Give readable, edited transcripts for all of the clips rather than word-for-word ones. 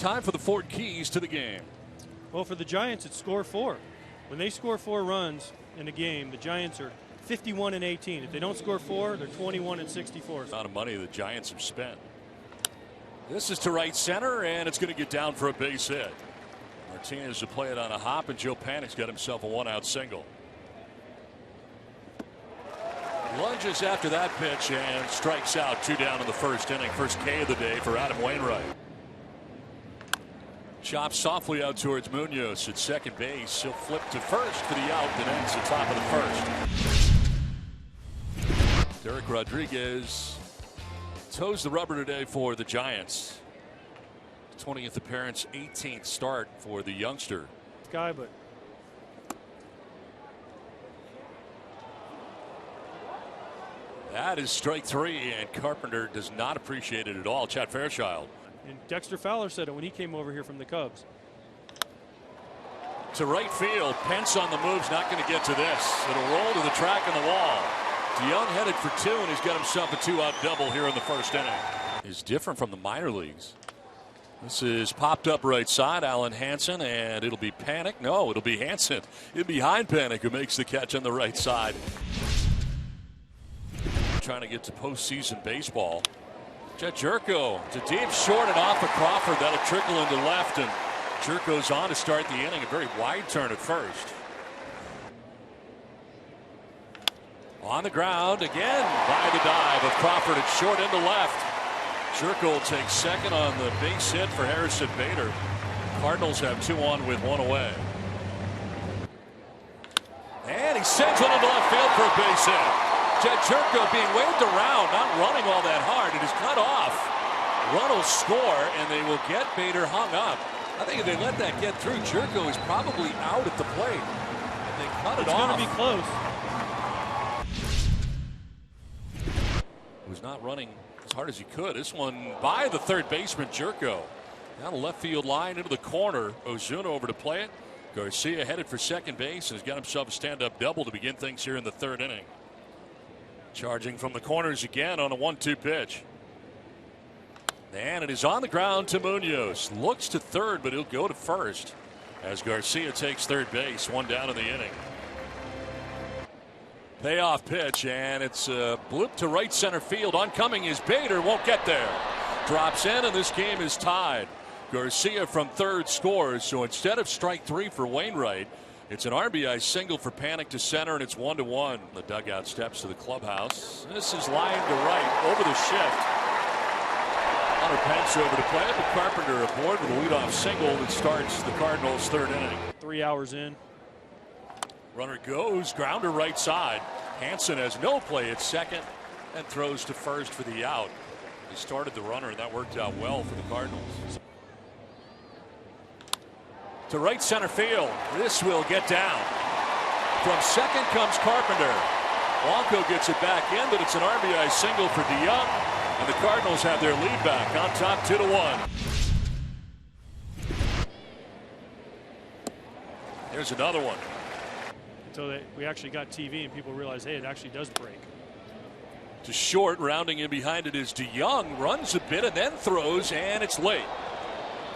time for the Ford keys to the game. Well, for the Giants, it's score 4. When they score 4 runs in a game, the Giants are 51-18. If they don't score 4, they're 21-64. Amount of money the Giants have spent. This is to right center, and it's going to get down for a base hit. Martinez will play it on a hop, and Joe Panik's got himself a 1-out single. Lunges after that pitch and strikes out. 2 down in the first inning. First K of the day for Adam Wainwright. Chops softly out towards Munoz at second base. He'll flip to first for the out that ends the top of the first. Derek Rodriguez toes the rubber today for the Giants. 20th appearance, 18th start for the youngster. Guy, but that is strike 3, and Carpenter does not appreciate it at all. Chad Fairchild. And Dexter Fowler said it when he came over here from the Cubs. To right field. Pence on the move's not going to get to this. It'll roll to the track on the wall. DeYoung headed for 2, and he's got himself a 2-out double here in the first inning. Is different from the minor leagues. This is popped up right side. Alan Hansen, and it'll be Panik. No, it'll be Hansen in behind Panik, who makes the catch on the right side. Trying to get to postseason baseball. Jet Jerko to deep, short and off of Crawford. That'll trickle into left, and Jerko's on to start the inning. A very wide turn at first. On the ground again by the dive of Crawford at short into left. Jerko will take second on the base hit for Harrison Bader. Cardinals have 2 on with 1 away. And he sends one into left field for a base hit. Jet Jerko being waved around, not running all that hard. It is cut off. Run will score, and they will get Bader hung up. I think if they let that get through, Jerko is probably out at the plate. And they cut it off. It's going to be close. He was not running as hard as he could. This one by the third baseman, Jerko. Down the left field line into the corner. Ozuna over to play it. Garcia headed for second base and has got himself a stand-up double to begin things here in the third inning. Charging from the corners again on a 1-2 pitch. And it is on the ground to Munoz. Looks to third, but he'll go to first as Garcia takes third base. 1 down in the inning. Payoff pitch, and it's a bloop to right center field. Oncoming is Bader. Won't get there. Drops in, and this game is tied. Garcia from third scores. So instead of strike 3 for Wainwright, it's an RBI single for Panik to center, and it's 1-1. The dugout steps to the clubhouse. This is line to right over the shift. Hunter Pence over to play it, but Carpenter aboard with a leadoff single that starts the Cardinals' third inning. 3 hours in. Runner goes, grounder right side. Hansen has no play at second and throws to first for the out. He started the runner, and that worked out well for the Cardinals. To right center field. This will get down. From second comes Carpenter. Blanco gets it back in, but it's an RBI single for DeYoung, and the Cardinals have their lead back on top 2-1. There's another one. Until we actually got TV and people realize, hey, it actually does break. To short, rounding in behind it is DeYoung. Runs a bit and then throws, and it's late.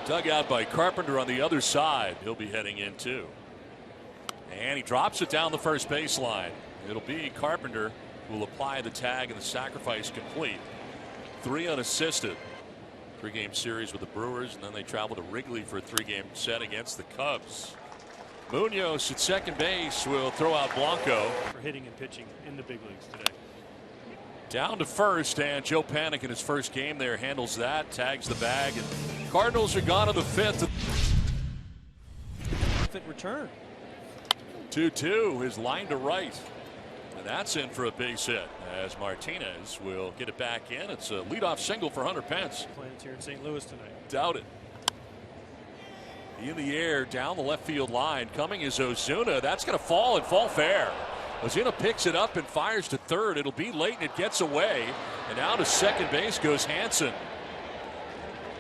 Dug out by Carpenter on the other side. He'll be heading in too. And he drops it down the first baseline. It'll be Carpenter who will apply the tag, and the sacrifice complete. 3 unassisted. 3-game series with the Brewers, and then they travel to Wrigley for a 3-game set against the Cubs. Munoz at second base will throw out Blanco. For hitting and pitching in the big leagues today. Down to first, and Joe Panik in his first game there handles that, tags the bag, and Cardinals are gone to the 5th. Return. 2-2, his line to right. And that's in for a base hit as Martinez will get it back in. It's a leadoff single for Hunter Pence. Playing here in St. Louis tonight. Doubt it. In the air, down the left field line. Coming is Ozuna. That's going to fall and fall fair. Ozuna picks it up and fires to third. It'll be late, and it gets away. And now to second base goes Hansen.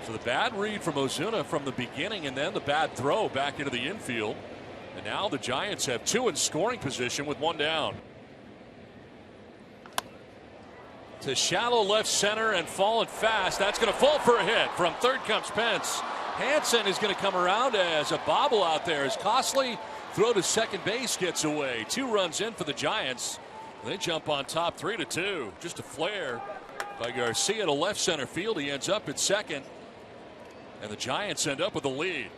So the bad read from Ozuna from the beginning, and then the bad throw back into the infield. And now the Giants have 2 in scoring position with 1 down. To shallow left center and falling fast. That's going to fall for a hit. From third comes Pence. Hansen is going to come around as a bobble out there as Costly throw to second base gets away. 2 runs in for the Giants. They jump on top 3-2. Just a flare by Garcia to left center field. He ends up at second. And the Giants end up with the lead.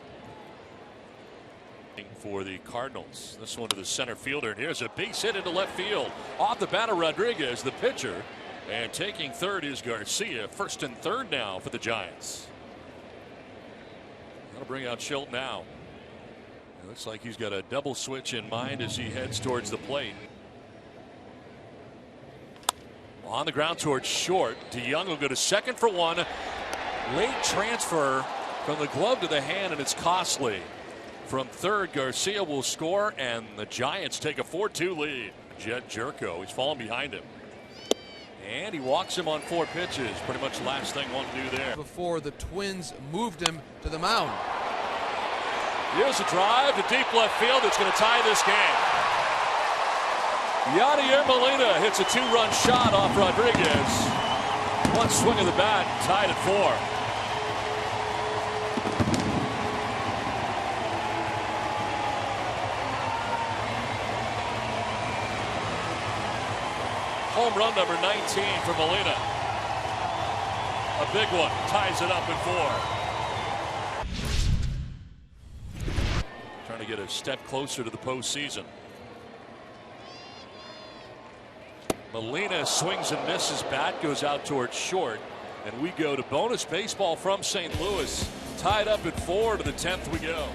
For the Cardinals. This one to the center fielder. And here's a base hit into left field. Off the bat of Rodriguez, the pitcher. And taking third is Garcia. First and third now for the Giants. That'll bring out Schilt now. It looks like he's got a double switch in mind as he heads towards the plate. On the ground towards short. DeYoung will go to second for one. Late transfer from the glove to the hand, and it's Costly. From third, Garcia will score, and the Giants take a 4-2 lead. Jed Jerko, he's falling behind him. And he walks him on 4 pitches. Pretty much the last thing one to do there. Before the Twins moved him to the mound. Here's a drive to deep left field. It's going to tie this game. Yadier Molina hits a 2-run shot off Rodriguez. One swing of the bat, tied at 4. Home run number 19 for Molina. A big one, ties it up at 4. Trying to get a step closer to the postseason. Molina swings and misses. Bat goes out towards short. And we go to bonus baseball from St. Louis. Tied up at 4 to the 10th we go.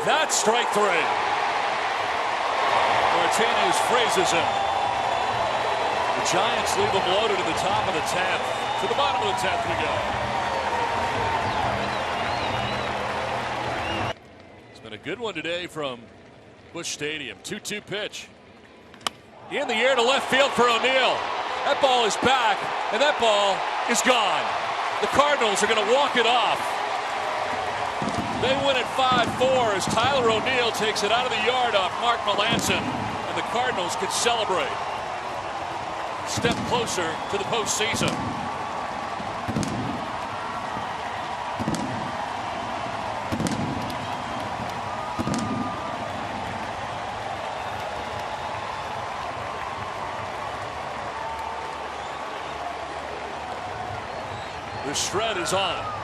That's strike 3. Martinez phrases him. The Giants leave him loaded to the top of the 10th. To the bottom of the 10th we go. It's been a good one today from Busch Stadium. 2-2 pitch. In the air to left field for O'Neill. That ball is back, and that ball is gone. The Cardinals are going to walk it off. They win it 5-4 as Tyler O'Neill takes it out of the yard off Mark Melancon, and the Cardinals can celebrate. Step closer to the postseason. The shred is on.